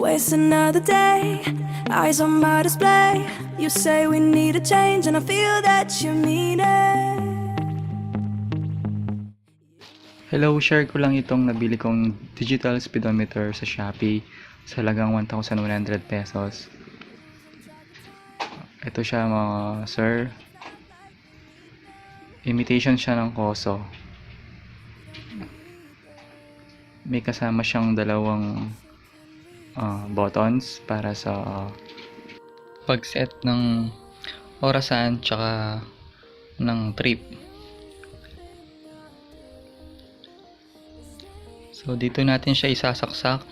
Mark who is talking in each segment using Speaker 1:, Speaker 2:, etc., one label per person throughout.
Speaker 1: Waste another day, eyes on my display. You say we need a change and I feel that you mean it.
Speaker 2: Hello, share ko lang itong nabili kong digital speedometer sa Shopee sa halagang 1,100 pesos. Ito siya mga sir. Imitation siya ng Koso. May kasama siyang dalawang buttons para sa pag-set ng orasan tsaka ng trip. So dito natin siya isasaksak.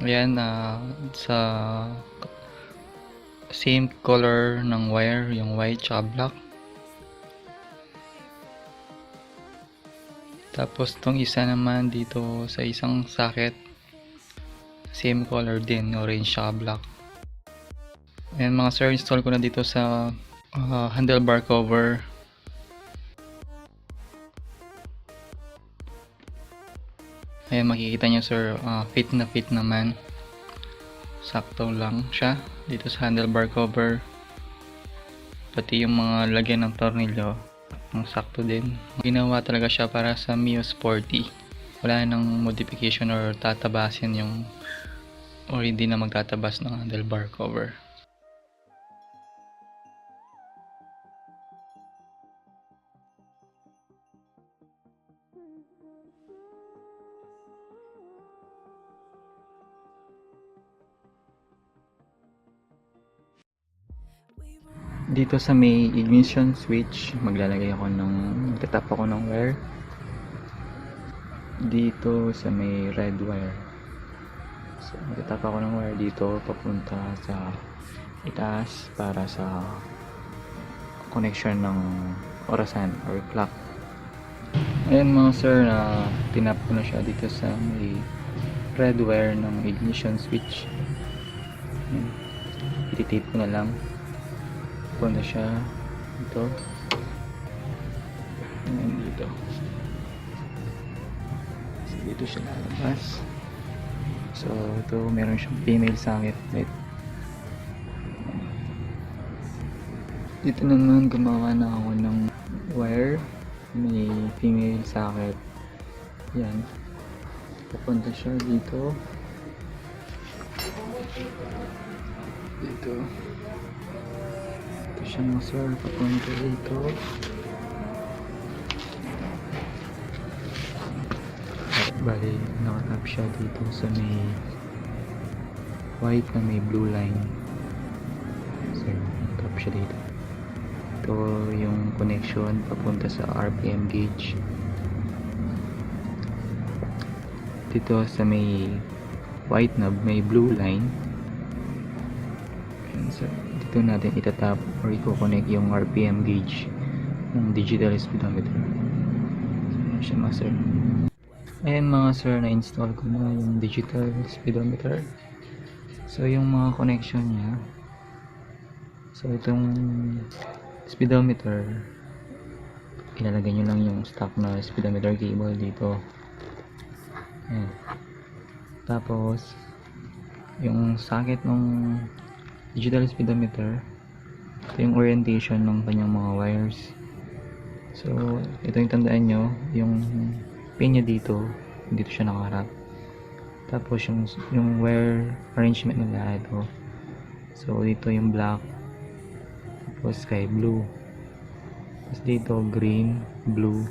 Speaker 2: Ayan, sa same color ng wire, yung white tsaka black. Tapos tong isa naman dito sa isang socket, same color din, orange tsaka black. Ayan mga sir, install ko na dito sa handlebar cover. Ayan, makikita nyo sir, fit na fit naman. Sakto lang siya dito sa handlebar cover. Pati yung mga lagyan ng tornilyo, ang sakto din. Ginawa talaga siya para sa Mio Sporty. Wala nang modification or tatabasin yung, or hindi na magtatabas ng handlebar cover. Dito sa may ignition switch, maglalagay ako magtatap ako ng wire dito sa may red wire. So magtatap ako ng wire dito papunta sa itaas para sa connection ng orasan or clock. Ayan mga sir, na tinap ko na siya dito sa may red wire ng ignition switch. Ititape ko na lang. Punta siya dito. Ayan dito. So, dito siya lalabas. So ito, meron siyang female socket. Dito naman gumawa na ako ng wire. May female socket. Yan. Pupunta siya dito. Dito. Siya mga sir, papunta dito. Bali, nakatap siya dito sa may white na may blue line. So, nakatap siya dito. Ito yung connection papunta sa RPM gauge. Dito sa may white na may blue line. So, dito natin itatap or i-connect yung RPM gauge ng digital speedometer. So, siya mga sir. Ayan mga sir, na-install ko na yung digital speedometer. So yung mga connection niya, so itong speedometer, ilalagay nyo lang yung stock na speedometer cable dito. Ayan. Tapos yung socket ng digital speedometer, ito yung orientation ng kanyang mga wires. So ito yung tandaan nyo, yung pin niya dito siya nakaharap. Tapos yung wire arrangement nila ito. So dito yung black, tapos sky blue, tapos dito green, blue,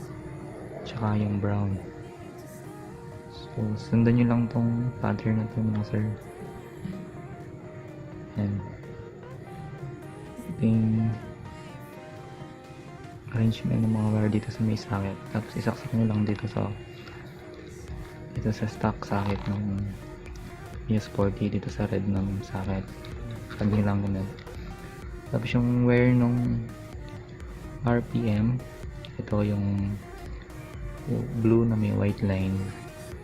Speaker 2: tsaka yung brown. So sundan nyo lang tong pattern na ito mga sir. And yung arrangement ng mga wire dito sa may socket. Tapos isaksak nyo lang dito sa stock socket ng Mio Sporty, dito sa red ng socket. Sabi lang ganun. Tapos yung wire ng RPM, ito yung blue na may white line.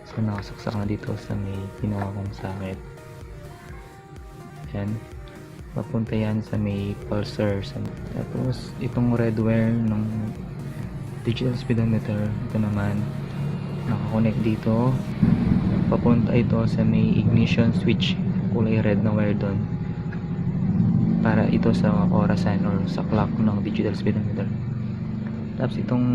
Speaker 2: So nakasaksak na dito sa may ginawa kong socket. Yan. Papunta yan sa may pulsar. Tapos itong red wire ng digital speedometer, ito naman nakakonect dito papunta ito sa may ignition switch, kulay red na wire doon, para ito sa orasan or sa clock ng digital speedometer. Tapos itong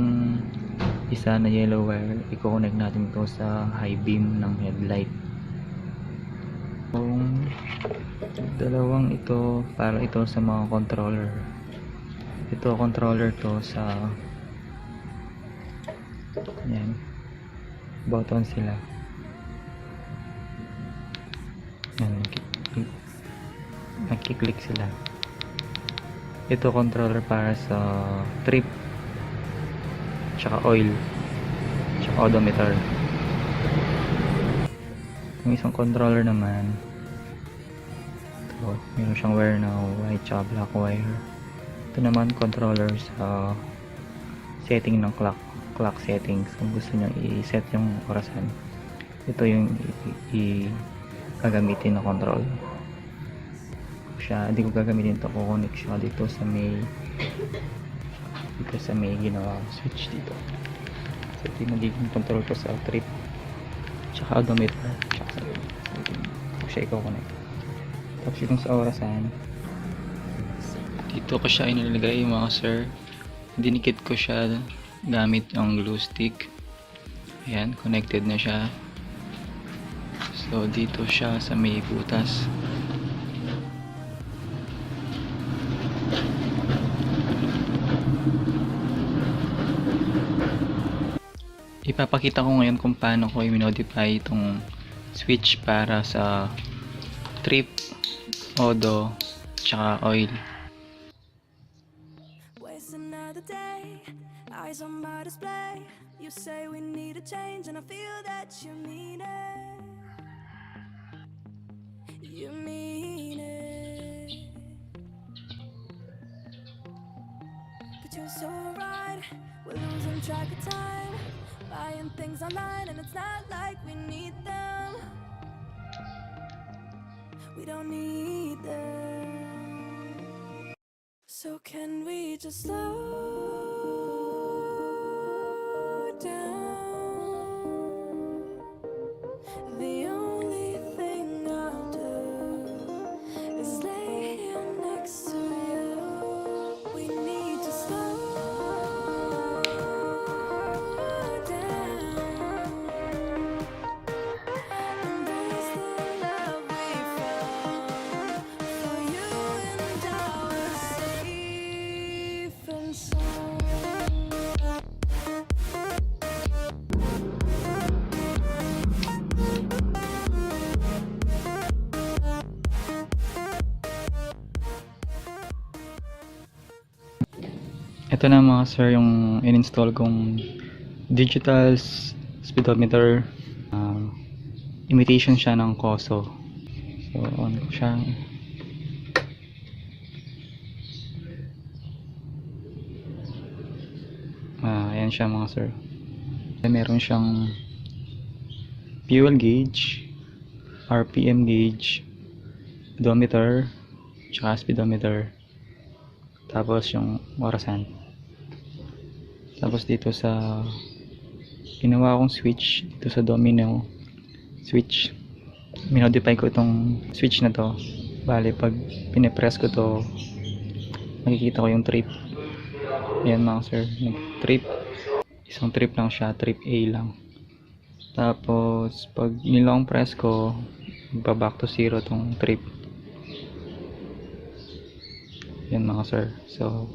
Speaker 2: isa na yellow wire, i-connect natin ito sa high beam ng headlight. Yung dalawang ito, para ito sa mga controller. Ito controller to sa yan, button sila. Yan, nagkiklik sila. Ito controller para sa trip, tsaka oil, tsaka odometer. Yung isang controller naman, ito, meron siyang wire na white tsaka black wire. Ito naman controller sa setting ng clock settings. Kung gusto nyo i-set yung orasan, ito yung gagamitin na control siya. Hindi ko gagamitin ito, kukonek siya dito sa may ginawa switch dito. So ito yung nagiging control ko sa trip tsaka odometer tsaka sa siya i-connect. Tapos itong sa orasan, dito ko siya inilagay mga sir. Dinikit ko siya gamit ang glue stick. Ayan, connected na siya. So dito siya sa may butas. Ipapakita ko ngayon kung paano ko i-modify itong switch para sa trip, odo, tsaka oil.
Speaker 1: Waste another day, eyes on my display. You say we need a change, and I feel that you mean it. You mean it. But you're so right, we're losing track of time, buying things online, and it's not like we need them. We don't need them. So can we just slow down? The only thing I'll do is lay here next to you. We need to slow down. Embrace the love we found. For you and I were safe and sound.
Speaker 2: Ito na mga sir yung in-install kong digital speedometer. Imitation siya ng Koso. So on ko siya. Ayan siya mga sir. Meron siyang fuel gauge, RPM gauge, odometer, tsaka speedometer. Tapos yung orasan. Tapos dito sa ginawa kong switch, dito sa domino switch, minodify ko itong switch na to. Bale pag pinipress ko to, makikita ko yung trip. Ayan mga sir, nag-trip. Isang trip lang siya, trip A lang. Tapos pag nilong press ko, magba-back to zero tong trip. Yan mga sir, so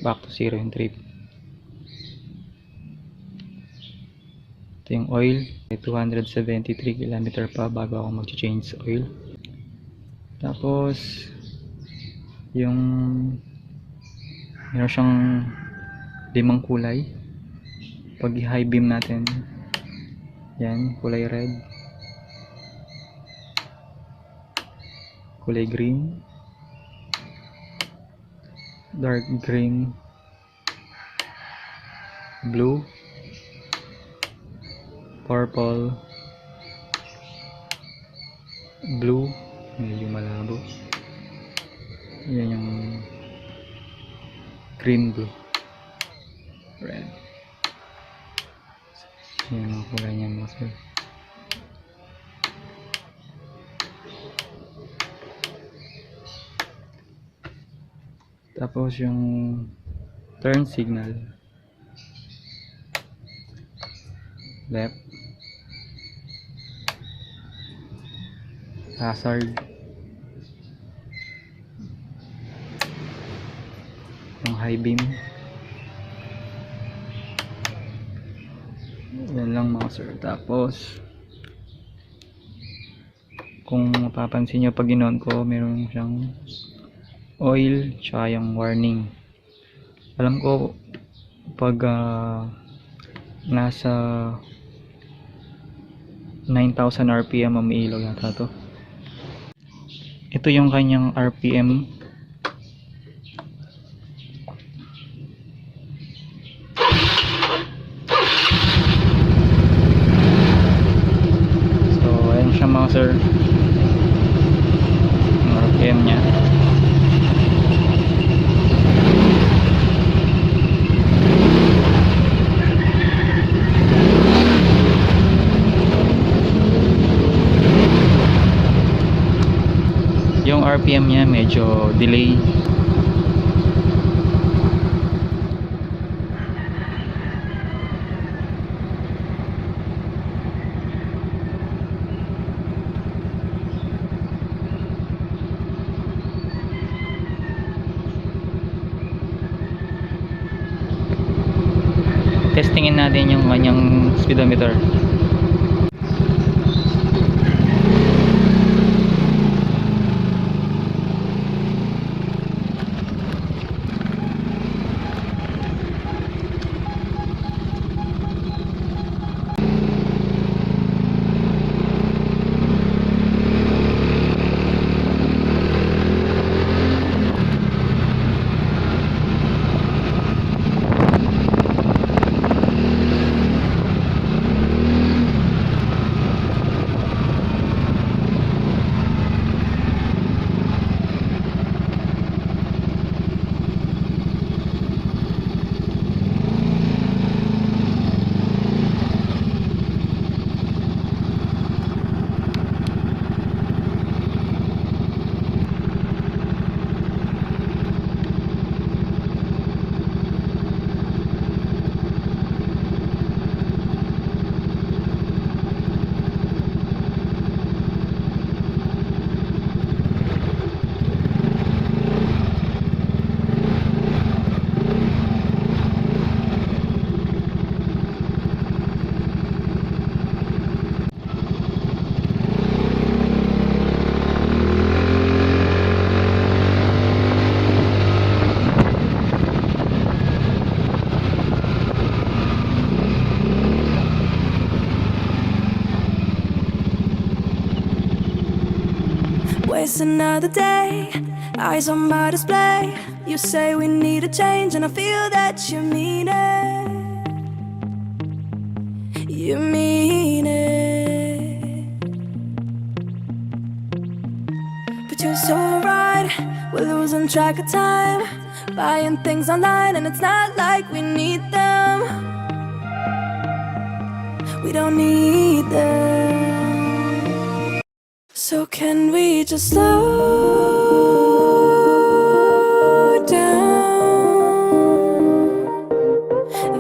Speaker 2: back to zero yung trip. Ito yung oil, 273 km pa bago ako mag-change oil. Tapos yung meron siyang 5 kulay. Pag i-high beam natin, yan, kulay red, kulay green, dark green, blue, purple, blue, medyo malabo, yan yung green blue, red. Yan ang kulay niya mga sir. Tapos yung turn signal, left, hazard, yung high beam. Yan lang mga sir. Tapos kung mapapansin nyo pag in-on ko, meron siyang oil tsaka yung warning. Alam ko pag nasa 9,000 RPM ang ilaw yata to. Ito yung kanyang RPM. So ayan siya mga sir, yung RPM nya. Yung RPM nya medyo delay. Testingin natin yung kanyang speedometer.
Speaker 1: Waste another day, eyes on my display. You say we need a change, and I feel that you mean it. You mean it. But you're so right, we're losing track of time, buying things online, and it's not like we need them. We don't need them. So can we just slow down?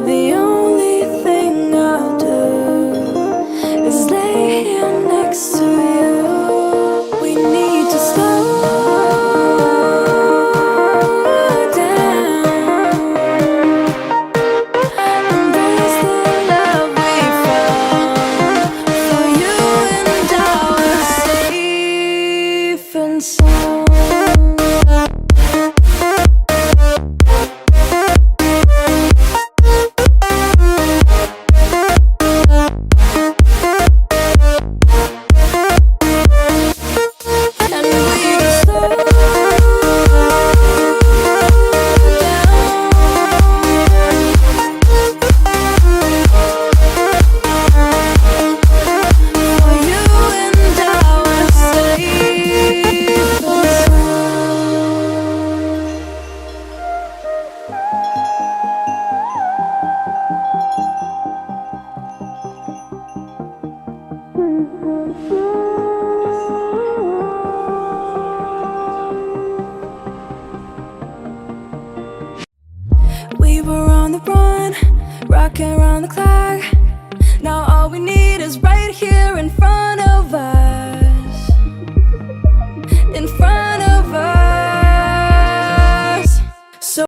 Speaker 1: The only thing I'll do is lay here next to you. We need to slow down. Embrace the love we found. For you and I were safe and sound. And we just slow down. For you and I were safe and sound. were on the run, rocking around the clock. Now all we need is right here in front